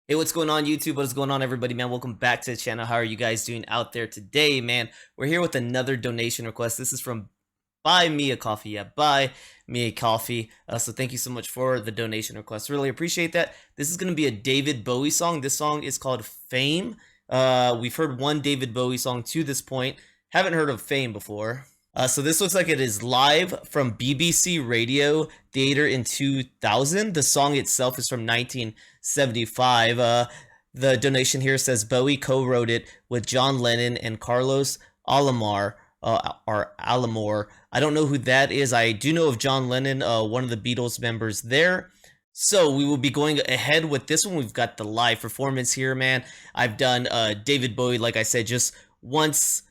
Hey, what's going on YouTube? What's going on everybody, man? Welcome back to the channel. How are you guys doing out there today, man? We're here with another donation request. This is from Buy Me a Coffee. Yeah, Buy Me a Coffee. So thank you so much for the donation request. Really appreciate that. This is going to be a David Bowie song. This song is called Fame. We've heard one David Bowie song to this point. Haven't heard of Fame before. So this looks like it is live from BBC Radio Theatre in 2000. The song itself is from 1975. The donation here says Bowie co-wrote it with John Lennon and Carlos Alomar. Alomar. I don't know who that is. I do know of John Lennon, one of the Beatles members there. So we will be going ahead with this one. We've got the live performance here, man. I've done David Bowie, like I said, just once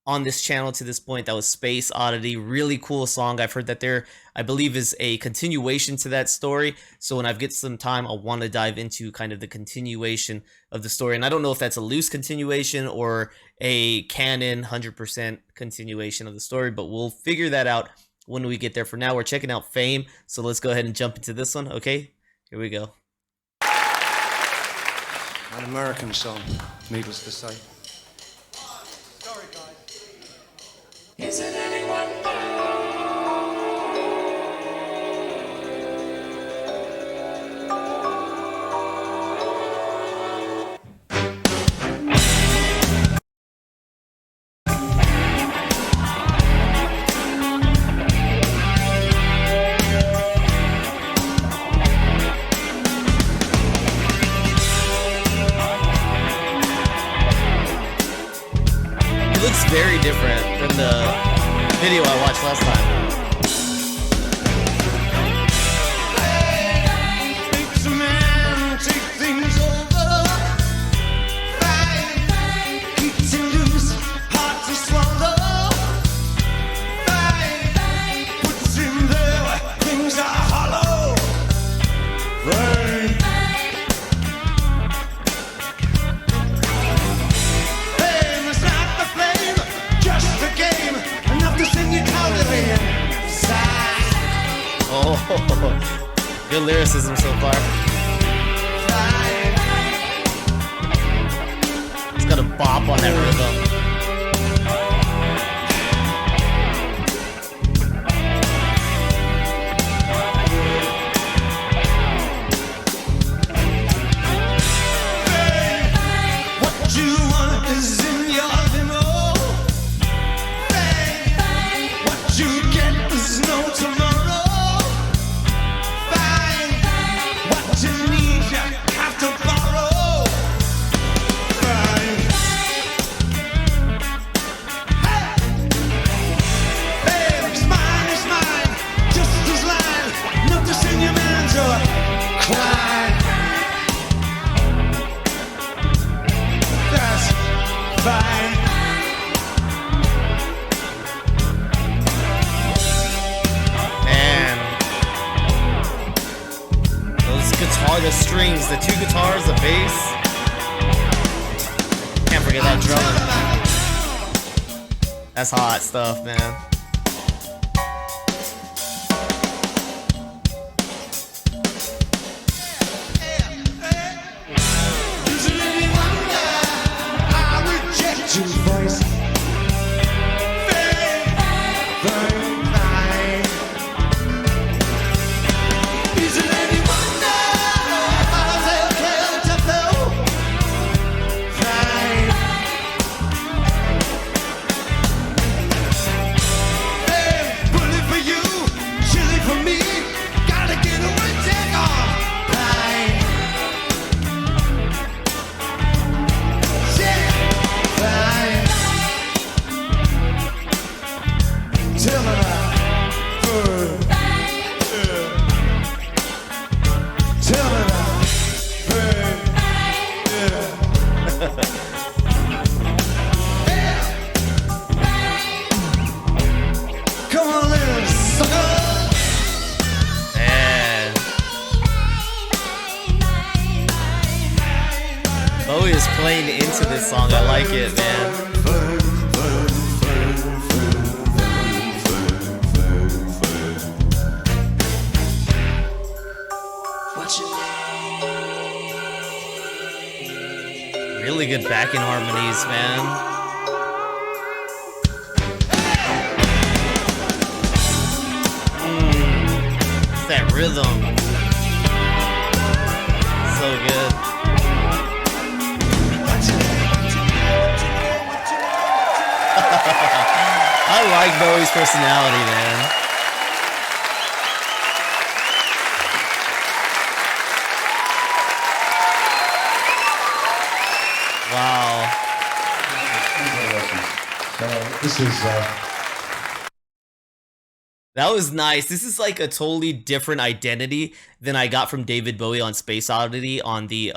on this channel to this point. That was Space Oddity. Really cool song. I've heard that there, I believe, is a continuation to that story. So when I get some time, I want to dive into kind of the continuation of the story. And I don't know if that's a loose continuation or a canon 100% continuation of the story, but we'll figure that out when we get there. For now, we're checking out Fame. So let's go ahead and jump into this one. Okay, here we go. An American song, needless to say. Is it anyone It looks very different than the video I watched last time. Makes a man take things over. Fine, keeps him loose, hard to swallow. Fine, puts him there where things are hollow. Fine. Fame is not the flame, just a game. Enough to send you cowardly inside. Oh, good lyricism so far. It's got a bop on that rhythm. What you want is in your limo. What you get is no tomorrow. Fine. What you need, you have to borrow. Fine. Hey, it's mine, just as line. Not to sing your man to cry. That's fine. Man. Those guitar, the strings, the two guitars, the bass. Can't forget that drum. That's hot stuff, man. Is it any wonder I reject your voice? Very, very fine. Is it any wonder I feel care to feel fine? Hey, bullet for you, chili for me. Gotta get away, take off. Fine. Fine. Tell me now. Tell me now. Come on, little sucker. Man. Bowie is playing into this song. I like it, man. What's your name? Really good backing harmonies, man. That rhythm. So good. I like Bowie's personality, man. Wow. So this is That was nice. This is like a totally different identity than I got from David Bowie on Space Oddity on the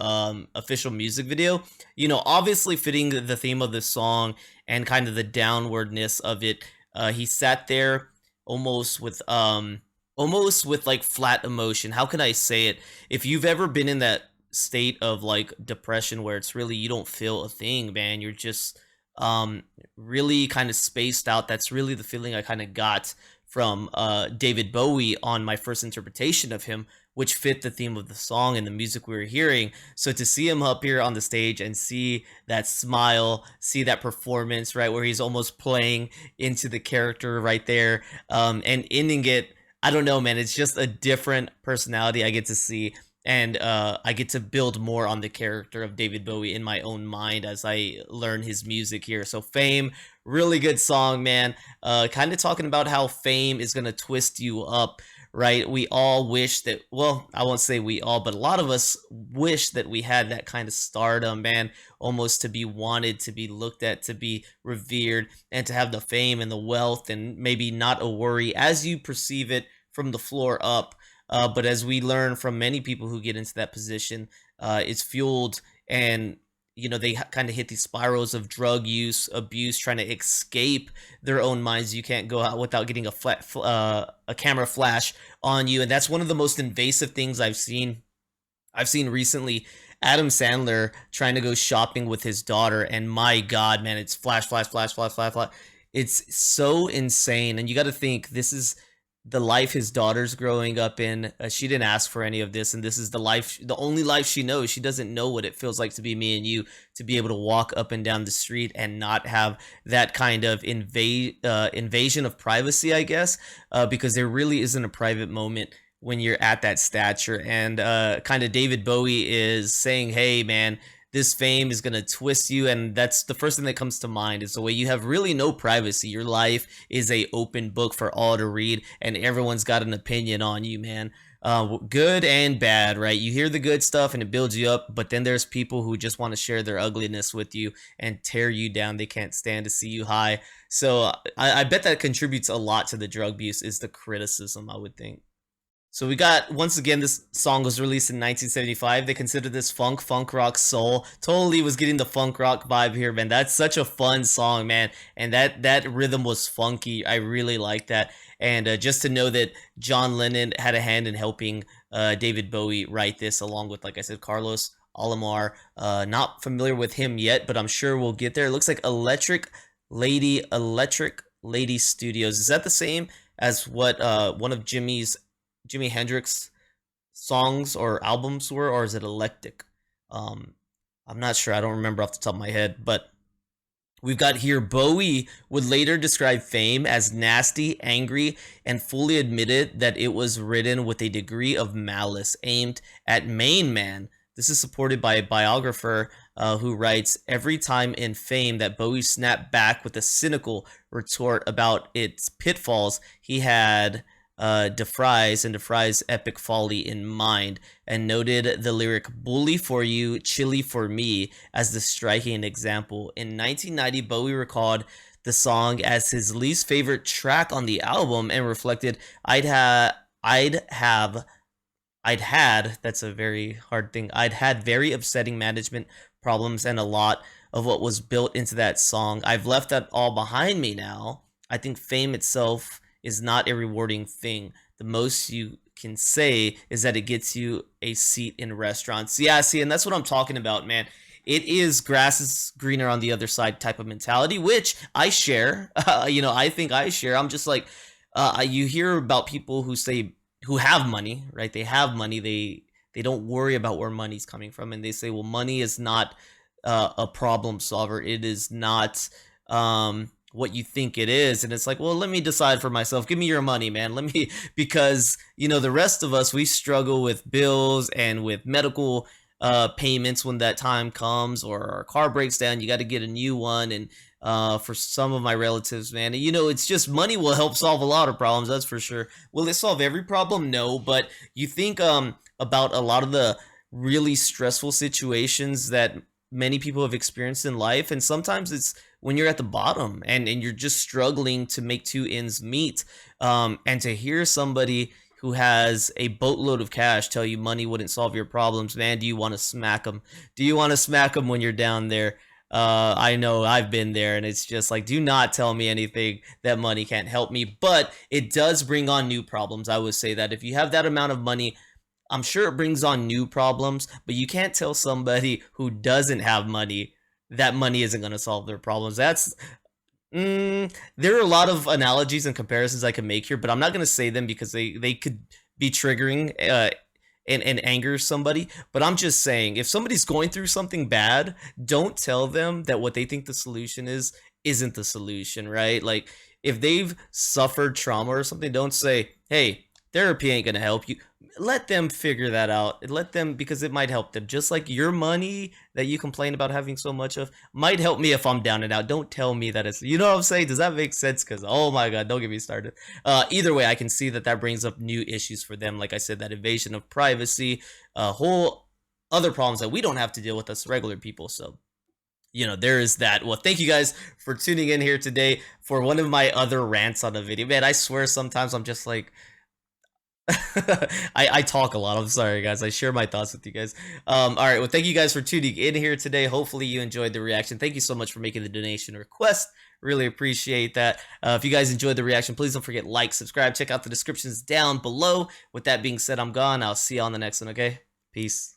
official music video. You know, obviously fitting the theme of the song and kind of the downwardness of it. He sat there almost with like flat emotion. How can I say it? If you've ever been in that state of like depression where it's really you don't feel a thing, man, you're just really kind of spaced out. That's really the feeling I kind of got from David Bowie on my first interpretation of him, which fit the theme of the song and the music we were hearing. So to see him up here on the stage and see that smile, see that performance, right, where he's almost playing into the character right there, and ending it, I don't know, man, it's just a different personality I get to see. And I get to build more on the character of David Bowie in my own mind as I learn his music here. So Fame, really good song, man. Kind of talking about how fame is going to twist you up, right? We all wish that, well, I won't say we all, but a lot of us wish that we had that kind of stardom, man, almost to be wanted, to be looked at, to be revered, and to have the fame and the wealth and maybe not a worry as you perceive it from the floor up. But as we learn from many people who get into that position, it's fueled and, you know, they kind of hit these spirals of drug use, abuse, trying to escape their own minds. You can't go out without getting a camera flash on you. And that's one of the most invasive things I've seen recently. Adam Sandler trying to go shopping with his daughter. And my God, man, it's flash, flash, flash, flash, flash, flash. It's so insane. And you got to think this is the life his daughter's growing up in. She didn't ask for any of this, and this is the only life she knows. She doesn't know what it feels like to be me and you, to be able to walk up and down the street and not have that kind of invasion of privacy, I guess, because there really isn't a private moment when you're at that stature. And kind of David Bowie is saying, hey, man, this fame is going to twist you, and that's the first thing that comes to mind is the way you have really no privacy. Your life is a open book for all to read, and everyone's got an opinion on you, man. Good and bad, right? You hear the good stuff and it builds you up, but then there's people who just want to share their ugliness with you and tear you down. They can't stand to see you high. So I bet that contributes a lot to the drug abuse, is the criticism, I would think. So we got, once again, this song was released in 1975. They consider this funk rock, soul. Totally was getting the funk rock vibe here, man. That's such a fun song, man. And that rhythm was funky. I really like that. And just to know that John Lennon had a hand in helping David Bowie write this, along with, like I said, Carlos Alomar. Not familiar with him yet, but I'm sure we'll get there. It looks like Electric Lady Studios. Is that the same as what one of Jimi Hendrix songs or albums were, or is it Eclectic? I'm not sure. I don't remember off the top of my head, but we've got here Bowie would later describe Fame as nasty, angry, and fully admitted that it was written with a degree of malice aimed at Main Man. This is supported by a biographer who writes, every time in Fame that Bowie snapped back with a cynical retort about its pitfalls, he had DeFry's epic folly in mind, and noted the lyric "bully for you, chilly for me" as the striking example. In 1990, Bowie recalled the song as his least favorite track on the album and reflected, I'd had, that's a very hard thing, I'd had very upsetting management problems and a lot of what was built into that song. I've left that all behind me now. I think Fame itself is not a rewarding thing. The most you can say is that it gets you a seat in restaurants. Yeah, see, and that's what I'm talking about, man. It is grass is greener on the other side type of mentality, which I share. I think I share. I'm just like, you hear about people who have money, right? They have money. They don't worry about where money's coming from, and they say, well, money is not a problem solver. It is not what you think it is. And it's like, well, let me decide for myself. Give me your money, man. Let me, because, you know, the rest of us, we struggle with bills and with medical payments when that time comes, or our car breaks down, you got to get a new one. And for some of my relatives, man, you know, it's just money will help solve a lot of problems, that's for sure. Will it solve every problem? No. But you think about a lot of the really stressful situations that many people have experienced in life, and sometimes it's when you're at the bottom and you're just struggling to make two ends meet, and to hear somebody who has a boatload of cash tell you money wouldn't solve your problems, man, do you want to smack them? Do you want to smack them when you're down there? I know I've been there, and it's just like, do not tell me anything that money can't help me. But it does bring on new problems. I would say that if you have that amount of money, I'm sure it brings on new problems, but you can't tell somebody who doesn't have money that money isn't going to solve their problems. There are a lot of analogies and comparisons I can make here, but I'm not going to say them because they could be triggering and anger somebody. But I'm just saying, if somebody's going through something bad, don't tell them that what they think the solution is isn't the solution, right? Like, if they've suffered trauma or something, don't say, hey, therapy ain't going to help you. Let them figure that out. Let them, because it might help them. Just like your money that you complain about having so much of might help me if I'm down and out. Don't tell me that it's, you know what I'm saying? Does that make sense? Because, oh my God, don't get me started. Either way, I can see that brings up new issues for them. Like I said, that invasion of privacy, whole other problems that we don't have to deal with as regular people. So, you know, there is that. Well, thank you guys for tuning in here today for one of my other rants on a video. Man, I swear sometimes I'm just like, I talk a lot. I'm sorry, guys. I share my thoughts with you guys. All right. Well, thank you guys for tuning in here today. Hopefully you enjoyed the reaction. Thank you so much for making the donation request. Really appreciate that. If you guys enjoyed the reaction, please don't forget, like, subscribe, check out the descriptions down below. With that being said, I'm gone. I'll see you on the next one. Okay. Peace.